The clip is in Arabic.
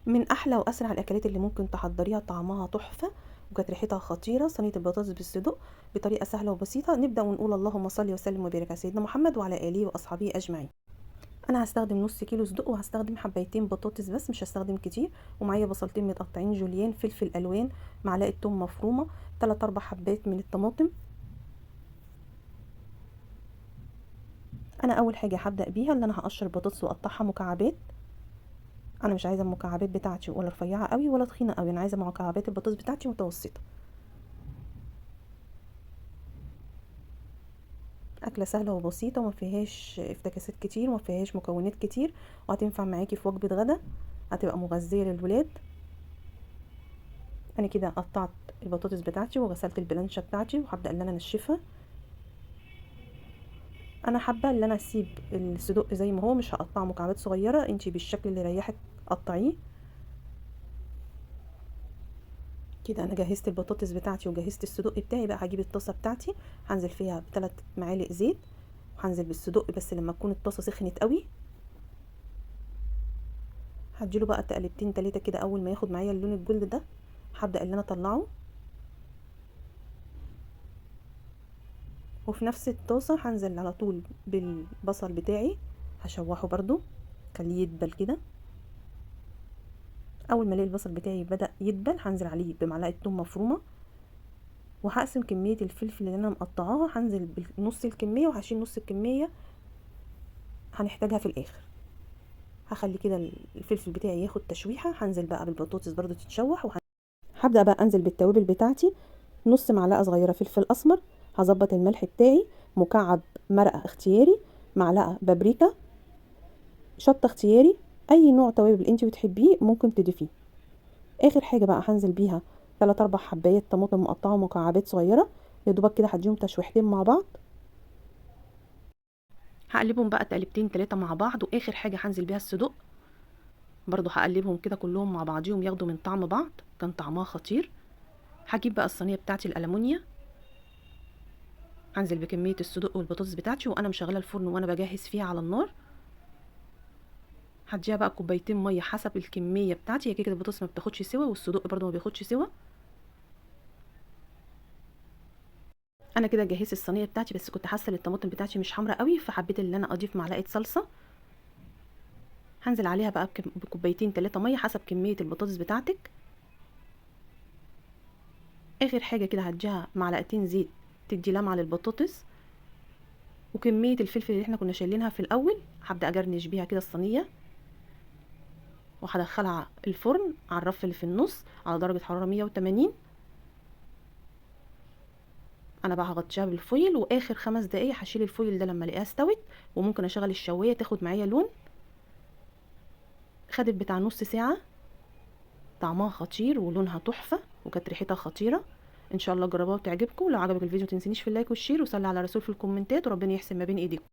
من احلى واسرع الاكلات اللي ممكن تحضريها، طعمها تحفه وكانت ريحتها خطيره، صينيه البطاطس بالصدق بطريقه سهله وبسيطه. نبدا ونقول اللهم صل وسلم وبارك على سيدنا محمد وعلى اله واصحابه اجمعين. انا هستخدم نص كيلو صدق، وهستخدم حبايتين بطاطس بس، مش هستخدم كتير. ومعايا بصلتين متقطعين جوليان، فلفل الوان، معلقه توم مفرومه، 3 4 حبات من الطماطم. انا اول حاجه هبدا بيها ان انا هقشر البطاطس واقطعها مكعبات. انا مش عايزه المكعبات بتاعتي ولا رفيعه قوي ولا تخينه قوي، انا عايزه مكعبات البطاطس بتاعتي متوسطه. اكله سهله وبسيطه وما فيهاش افتكاسات كتير وما فيهاش مكونات كتير، وهتنفع معاكي في وجبه غدا، هتبقى مغذيه للولاد. انا كده قطعت البطاطس بتاعتي وغسلت البلانشه بتاعتي، وهبدا ان انا انشفها. انا حابه ان انا اسيب الصدق زي ما هو، مش هقطعه مكعبات صغيره، انتي بالشكل اللي يريحك قطعيه. كده انا جهزت البطاطس بتاعتي وجهزت الصدق بتاعي. بقى هجيب الطاسه بتاعتي، هنزل فيها ب3 معالق زيت، وهنزل بالصدق بس لما تكون الطاسه سخنت قوي. هديله بقى تقلبتين 3 كده، اول ما ياخد معايا اللون الجلد ده هبدا ان انا اطلعه. وفي نفس الطاسه هنزل على طول بالبصل بتاعي، هشوحه برضو، خليه يدبل كده. اول ما الاقي البصل بتاعي بدا يدبل هنزل عليه بمعلقه ثوم مفرومه، وهقسم كميه الفلفل اللي انا مقطعاها، هنزل بنص الكميه وهشيل نص الكميه هنحتاجها في الاخر. هخلي كده الفلفل بتاعي ياخد تشويحه، هنزل بقى بالبطاطس برضو تتشوح، هبدا بقى انزل بالتوابل بتاعتي. نص معلقه صغيره فلفل اسمر، هظبط الملح بتاعي، مكعب مرقه اختياري، معلقه بابريكا، شطه اختياري، اي نوع توابل انت بتحبيه ممكن تضيفيه. اخر حاجه بقى هنزل بيها 3 4 حبايات طماطم مقطعه مكعبات صغيره، يا دوبك كده هديهم تشويحتين مع بعض. هقلبهم بقى تقلبتين 3 مع بعض. واخر حاجه هنزل بيها الصدق، برضو هقلبهم كده كلهم مع بعضيهم ياخدوا من طعم بعض، كان طعمها خطير. هجيب بقى الصينيه بتاعتي الالومنيا، هنزل بكميه الصدق والبطاطس بتاعتي وانا مشغله الفرن وانا بجهز فيها على النار. هديها بقى كوبايتين ميه حسب الكميه بتاعتي، هي كده البطاطس ما بتاخدش سوا والصدق برضو ما بياخدش سوا. انا كده جهزت الصينيه بتاعتي، بس كنت حاسه ان الطماطم بتاعتي مش حمرا قوي، فحبيت ان انا اضيف معلقه صلصه. هنزل عليها بقى بكوبايتين 3 ميه حسب كميه البطاطس بتاعتك. اخر حاجه كده هديها معلقتين زيت تدي لمعه للبطاطس، وكميه الفلفل اللي احنا كنا شايلينها في الاول هبدا اجرنش بيها كده الصينيه، وهدخلها الفرن على الرف اللي في النص على درجه حراره 180. انا بقى هغطيها بالفويل، واخر 5 دقايق هشيل الفويل ده لما الاقيها استوت، وممكن اشغل الشوايه تاخد معايا لون. خدت بتاع نص ساعه، طعمها خطير ولونها تحفه وكانت ريحتها خطيره. ان شاء الله جربوها وتعجبكم. لو عجبك الفيديو متنسينيش في اللايك والشير، وصلي على رسول في الكومنتات، وربنا يحسن ما بين ايديكم.